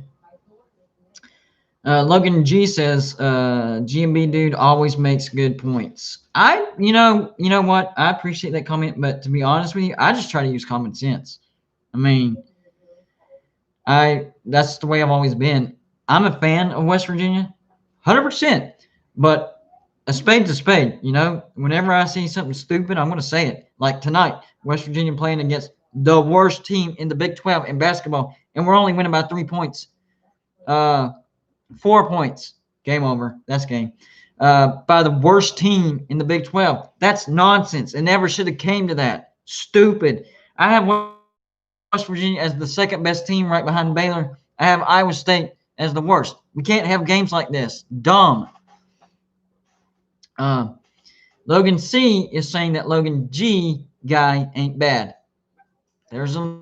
Logan G says, GMB dude always makes good points. You know what? I appreciate that comment, but to be honest with you, I just try to use common sense. I mean, that's the way I've always been. I'm a fan of West Virginia, 100%, but a spade's a spade, Whenever I see something stupid, I'm going to say it. Like tonight, West Virginia playing against the worst team in the Big 12 in basketball, and we're only winning by 3 points. 4 points. Game over. That's game. By the worst team in the Big 12. That's nonsense. It never should have came to that. Stupid. I have West Virginia as the second best team right behind Baylor. I have Iowa State as the worst. We can't have games like this. Dumb. Logan C is saying that Logan G guy ain't bad. There's a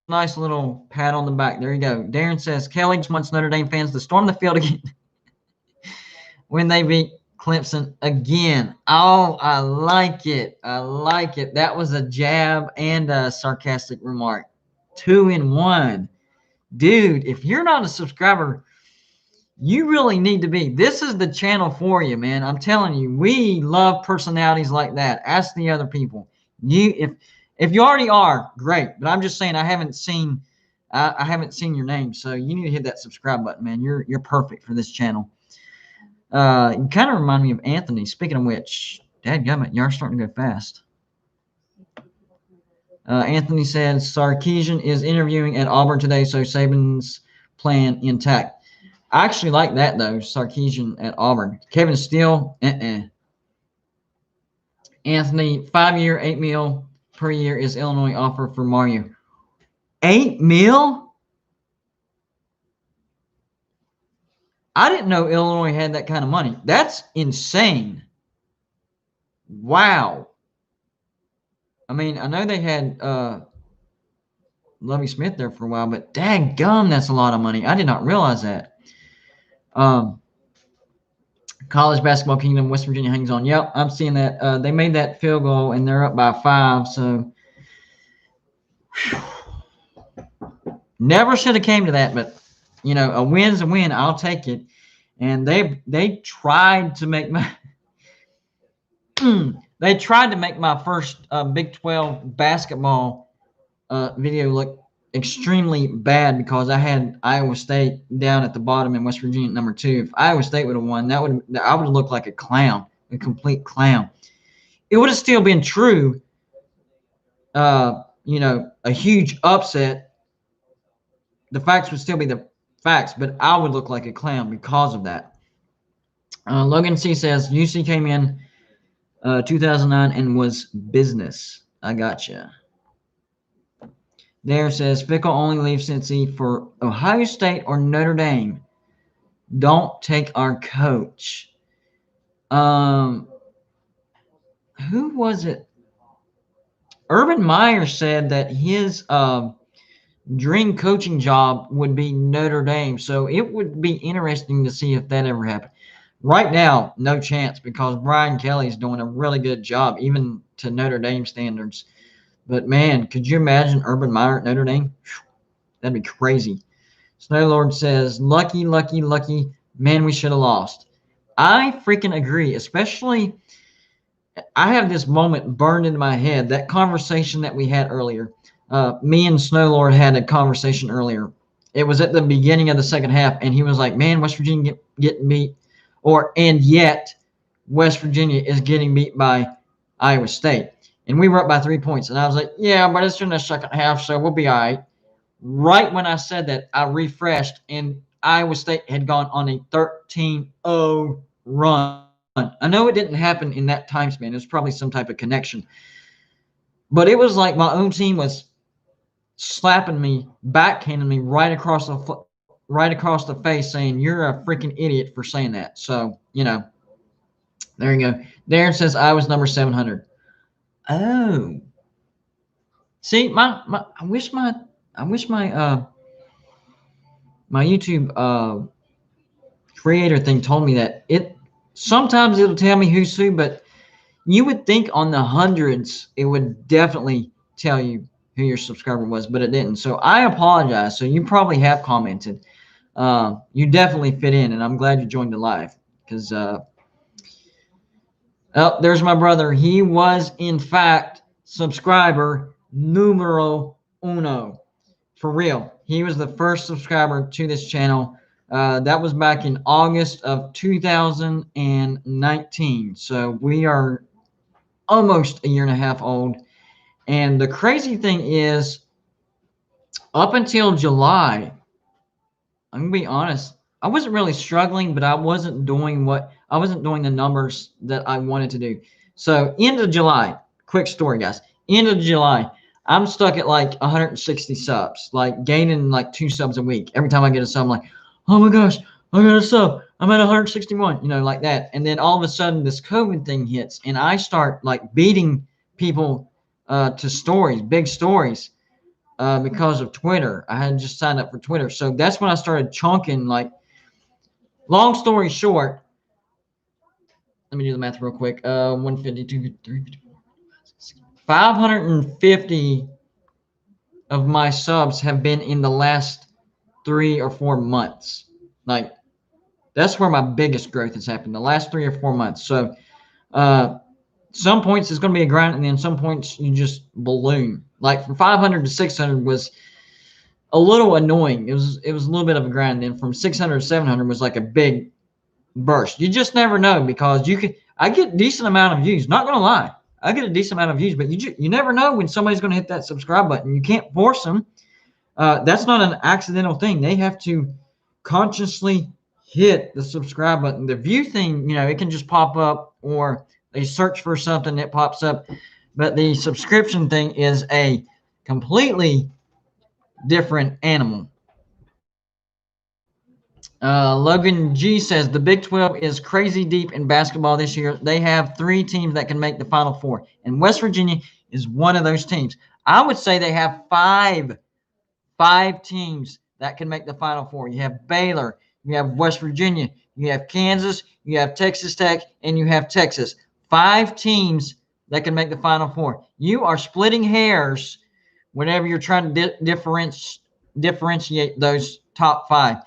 nice little pat on the back. There you go. Darren says, Kelly just wants Notre Dame fans to storm the field again when they beat Clemson again. Oh, I like it. That was a jab and a sarcastic remark. 2 in 1. Dude, if you're not a subscriber, you really need to be. This is the channel for you, man. I'm telling you, we love personalities like that. Ask the other people. If you already are, great. But I'm just saying I haven't seen your name, so you need to hit that subscribe button, man. You're perfect for this channel. You kind of remind me of Anthony. Speaking of which, dadgummit, you are starting to go fast. Anthony says Sarkisian is interviewing at Auburn today, so Saban's plan intact. I actually like that, though, Sarkisian at Auburn. Kevin Steele, Anthony, 5-year, $8 million per year is Illinois offer for Mario. $8 million? I didn't know Illinois had that kind of money. That's insane. Wow. I mean, I know they had Lovie Smith there for a while, but daggum, that's a lot of money. I did not realize that. College basketball kingdom, West Virginia hangs on. Yep, I'm seeing that. They made that field goal, and they're up by 5. So never should have came to that, but a win's a win. I'll take it. and they tried to make my they tried to make my first Big 12 basketball video look extremely bad because I had Iowa State down at the bottom and West Virginia at number 2. If Iowa State would have won, I would have looked like a clown, a complete clown. It would have still been true, a huge upset. The facts would still be the facts, but I would look like a clown because of that. Logan C says UC came in 2009 and was business. I gotcha. There says Fickle only leaves Cincy for Ohio State or Notre Dame. Don't take our coach. Who was it? Urban Meyer said that his dream coaching job would be Notre Dame. So it would be interesting to see if that ever happened. Right now, no chance because Brian Kelly's doing a really good job, even to Notre Dame standards. But man, could you imagine Urban Meyer at Notre Dame? That'd be crazy. Snowlord says, lucky, lucky, lucky. Man, we should have lost. I freaking agree. Especially, I have this moment burned into my head. That conversation that we had earlier. Me and Snowlord had a conversation earlier. It was at the beginning of the second half, and he was like, man, West Virginia getting beat. And yet West Virginia is getting beat by Iowa State. And we were up by 3 points. And I was like, yeah, but it's in the second half, so we'll be all right. Right when I said that, I refreshed, and Iowa State had gone on a 13-0 run. I know it didn't happen in that time span. It was probably some type of connection. But it was like my own team was slapping me, backhanding me right across the face, saying, you're a freaking idiot for saying that. So, there you go. Darren says I was number 700. Oh. See, I wish my YouTube creator thing told me that. Sometimes it'll tell me who's who, but you would think on the hundreds it would definitely tell you who your subscriber was, but it didn't. So I apologize. So you probably have commented. You definitely fit in, and I'm glad you joined the live because there's my brother. He was, in fact, subscriber numero uno. For real. He was the first subscriber to this channel. That was back in August of 2019. So we are almost a year and a half old. And the crazy thing is, up until July, I'm going to be honest, I wasn't really struggling, but I wasn't doing the numbers that I wanted to do. So end of July, quick story, guys. End of July, I'm stuck at like 160 subs, like gaining like 2 subs a week. Every time I get a sub, I'm like, oh my gosh, I got a sub. I'm at 161, like that. And then all of a sudden this COVID thing hits and I start like beating people to stories, big stories. Because of Twitter. I had just signed up for Twitter. So that's when I started chunking, like, long story short, let me do the math real quick. 152, 550 of my subs have been in the last 3 or 4 months. Like, that's where my biggest growth has happened, the last 3 or 4 months. So, some points it's going to be a grind, and then some points you just balloon. Like from 500 to 600 was a little annoying. It was a little bit of a grind. Then from 600 to 700 was like a big burst. You just never know because I get a decent amount of views. Not going to lie, I get a decent amount of views, but you never know when somebody's going to hit that subscribe button. You can't force them. That's not an accidental thing. They have to consciously hit the subscribe button. The view thing, it can just pop up, or they search for something that pops up. But the subscription thing is a completely different animal. Logan G says the Big 12 is crazy deep in basketball this year. They have 3 teams that can make the Final Four, and West Virginia is one of those teams. I would say they have five teams that can make the Final Four. You have Baylor, you have West Virginia, you have Kansas, you have Texas Tech, and you have Texas. 5 teams that can make the Final Four. You are splitting hairs whenever you're trying to differentiate those top 5.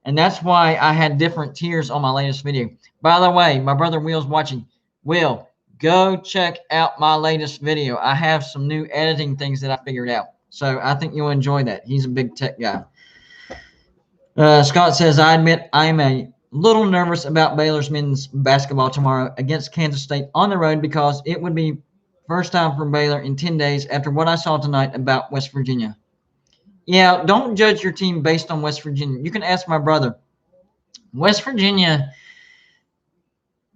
And that's why I had different tiers on my latest video. By the way, my brother Will's watching. Will, go check out my latest video. I have some new editing things that I figured out. So I think you'll enjoy that. He's a big tech guy. Scott says, I admit I'm a little nervous about Baylor's men's basketball tomorrow against Kansas State on the road because it would be first time for Baylor in 10 days after what I saw tonight about West Virginia. Yeah, don't judge your team based on West Virginia. You can ask my brother. West Virginia,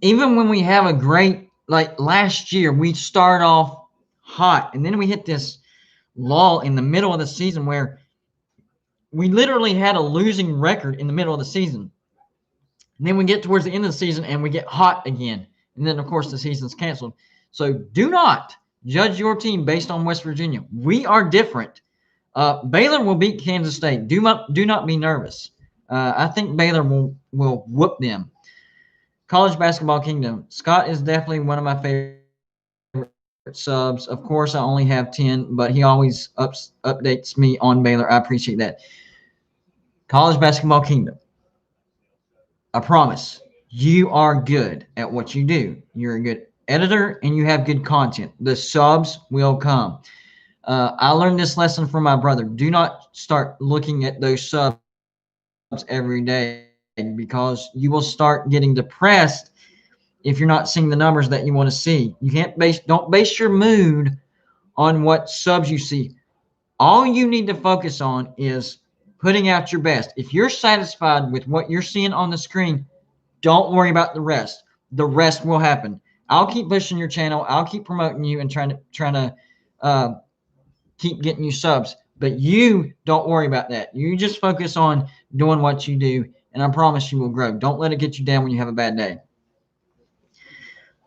even when we have a great, like last year, we start off hot, and then we hit this lull in the middle of the season where we literally had a losing record in the middle of the season. And then we get towards the end of the season and we get hot again. And then, of course, the season's canceled. So do not judge your team based on West Virginia. We are different. Baylor will beat Kansas State. Do not be nervous. I think Baylor will whoop them. College Basketball Kingdom. Scott is definitely one of my favorite subs. Of course, I only have 10, but he always updates me on Baylor. I appreciate that. College Basketball Kingdom. I promise you are good at what you do. You're a good editor and you have good content. The subs will come. I learned this lesson from my brother. Do not start looking at those subs every day because you will start getting depressed if you're not seeing the numbers that you want to see. You don't base your mood on what subs you see. All you need to focus on is putting out your best. If you're satisfied with what you're seeing on the screen, don't worry about the rest. The rest will happen. I'll keep pushing your channel. I'll keep promoting you and trying to keep getting you subs. But you don't worry about that. You just focus on doing what you do, and I promise you will grow. Don't let it get you down when you have a bad day.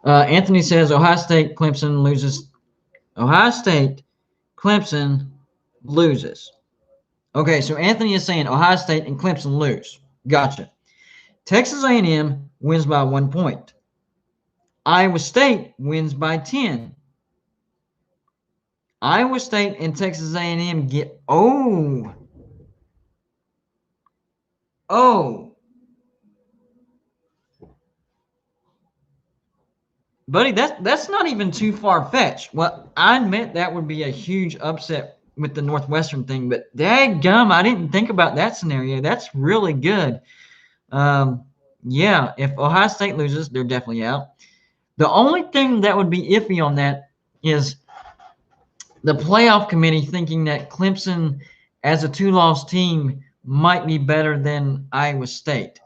Anthony says Ohio State, Clemson loses. Ohio State, Clemson loses. Okay, so Anthony is saying Ohio State and Clemson lose. Gotcha. Texas A&M wins by 1 point. Iowa State wins by 10. Iowa State and Texas A&M get buddy, that's not even too far-fetched. Well, I admit that would be a huge upset with the Northwestern thing, but daggum, I didn't think about that scenario. That's really good. Yeah, if Ohio State loses, they're definitely out. The only thing that would be iffy on that is the playoff committee thinking that Clemson as a 2-loss team might be better than Iowa State.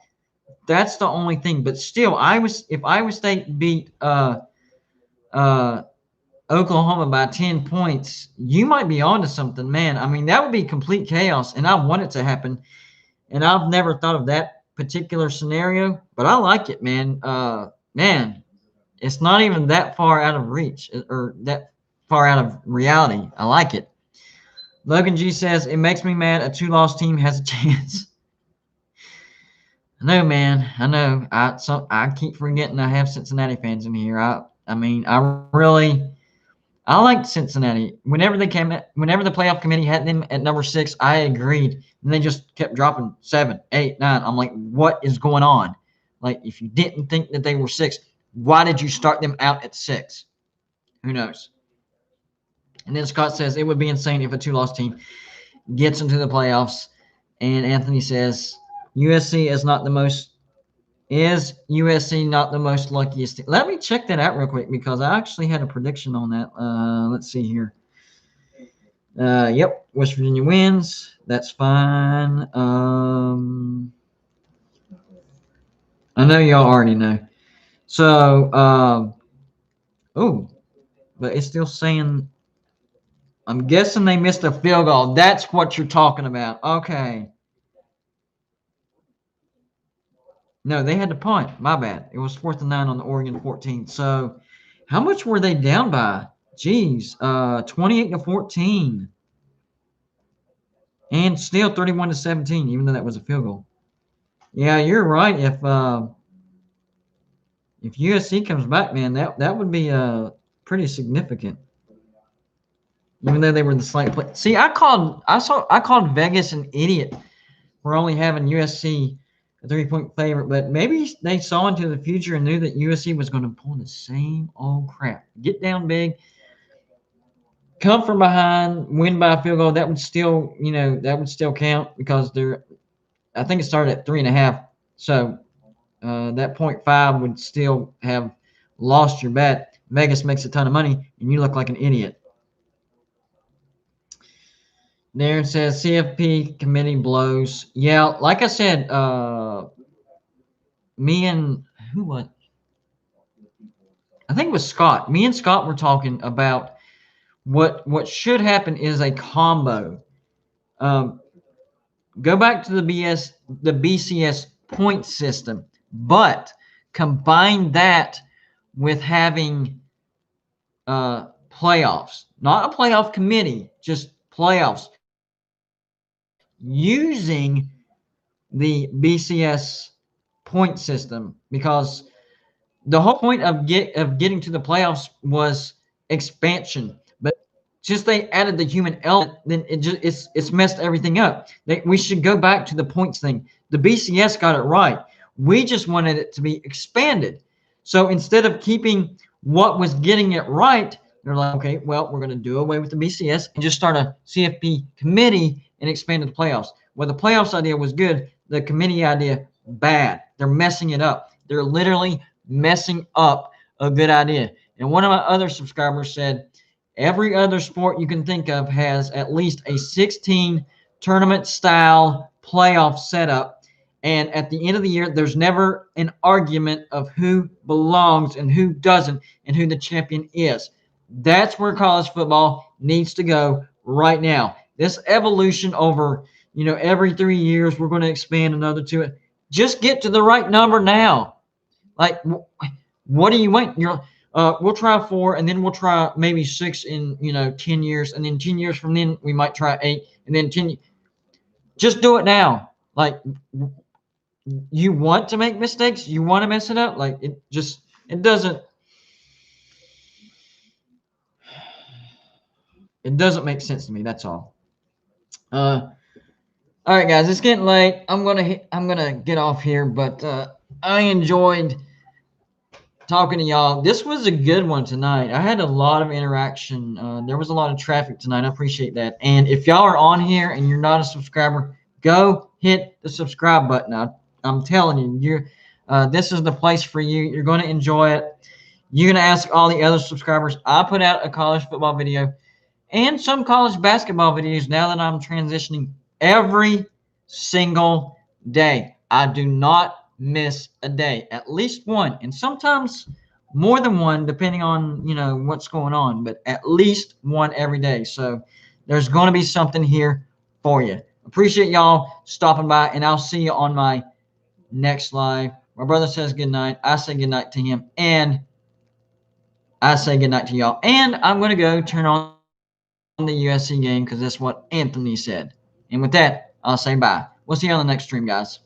That's the only thing. But still, if Iowa State beat Oklahoma by 10 points, you might be onto something, man. I mean, that would be complete chaos, and I want it to happen. And I've never thought of that particular scenario, but I like it, man. Man, it's not even that far out of reach or that far out of reality. I like it. Logan G says, it makes me mad a 2-loss team has a chance. I know, man. I know. I keep forgetting I have Cincinnati fans in here. I liked Cincinnati. Whenever the playoff committee had them at number 6, I agreed. And they just kept dropping 7, 8, 9. I'm like, what is going on? Like, if you didn't think that they were 6, why did you start them out at 6? Who knows? And then Scott says it would be insane if a 2-loss team gets into the playoffs. And Anthony says USC is not the most luckiest team? Let me check that out real quick because I actually had a prediction on that. Let's see here. Yep, West Virginia wins. That's fine. I know y'all already know. So, but it's still saying. I'm guessing they missed a field goal. That's what you're talking about. Okay. No, they had to punt. My bad. It was 4th and 9 on the Oregon 14. So, how much were they down by? Geez, 28-14. And still 31-17, even though that was a field goal. Yeah, you're right. If USC comes back, man, that would be pretty significant. Even though they were the slight play. See, I called Vegas an idiot for only having USC a 3-point favorite, but maybe they saw into the future and knew that USC was going to pull the same old crap. Get down big, come from behind, win by a field goal. That would still, that would still count because I think it started at 3.5. So that 0.5 would still have lost your bet. Vegas makes a ton of money, and you look like an idiot. Darren says CFP committee blows. Yeah, like I said, me and who was? I think it was Scott. Me and Scott were talking about what should happen is a combo. Go back to the BCS point system, but combine that with having playoffs, not a playoff committee, just playoffs using the BCS point system, because the whole point of getting to the playoffs was expansion. But just they added the human element, then it's messed everything up. We should go back to the points thing. The BCS got it right. We just wanted it to be expanded. So instead of keeping what was getting it right, they're like, okay, well, we're going to do away with the BCS and just start a CFP committee and expand to the playoffs. Well, the playoffs idea was good. The committee idea, bad. They're messing it up. They're literally messing up a good idea. And one of my other subscribers said, every other sport you can think of has at least a 16 tournament style playoff setup. And at the end of the year, there's never an argument of who belongs and who doesn't and who the champion is. That's where college football needs to go right now. This evolution over, every 3 years, we're going to expand another 2. Just get to the right number now. Like, what do you want? We'll try 4, and then we'll try maybe 6 in 10 years, and then 10 years from then we might try 8, and then 10. Just do it now. Like, you want to make mistakes, you want to mess it up. Like, it doesn't make sense to me. That's all. All right, guys, it's getting late. I'm gonna get off here, but I enjoyed talking to y'all. This was a good one tonight. I had a lot of interaction. There was a lot of traffic tonight. I appreciate that. And if y'all are on here and you're not a subscriber, go hit the subscribe button. I'm telling you, this is the place for you. You're going to enjoy it. You're going to ask all the other subscribers. I put out a college football video and some college basketball videos now that I'm transitioning every single day. I do not miss a day, at least one, and sometimes more than one, depending on what's going on, but at least one every day. So there's going to be something here for you. Appreciate y'all stopping by, and I'll see you on my next live. My brother says good night. I say good night to him, and I say good night to y'all. And I'm going to go turn on the USC game because that's what Anthony said. And with that, I'll say bye. We'll see you on the next stream, guys.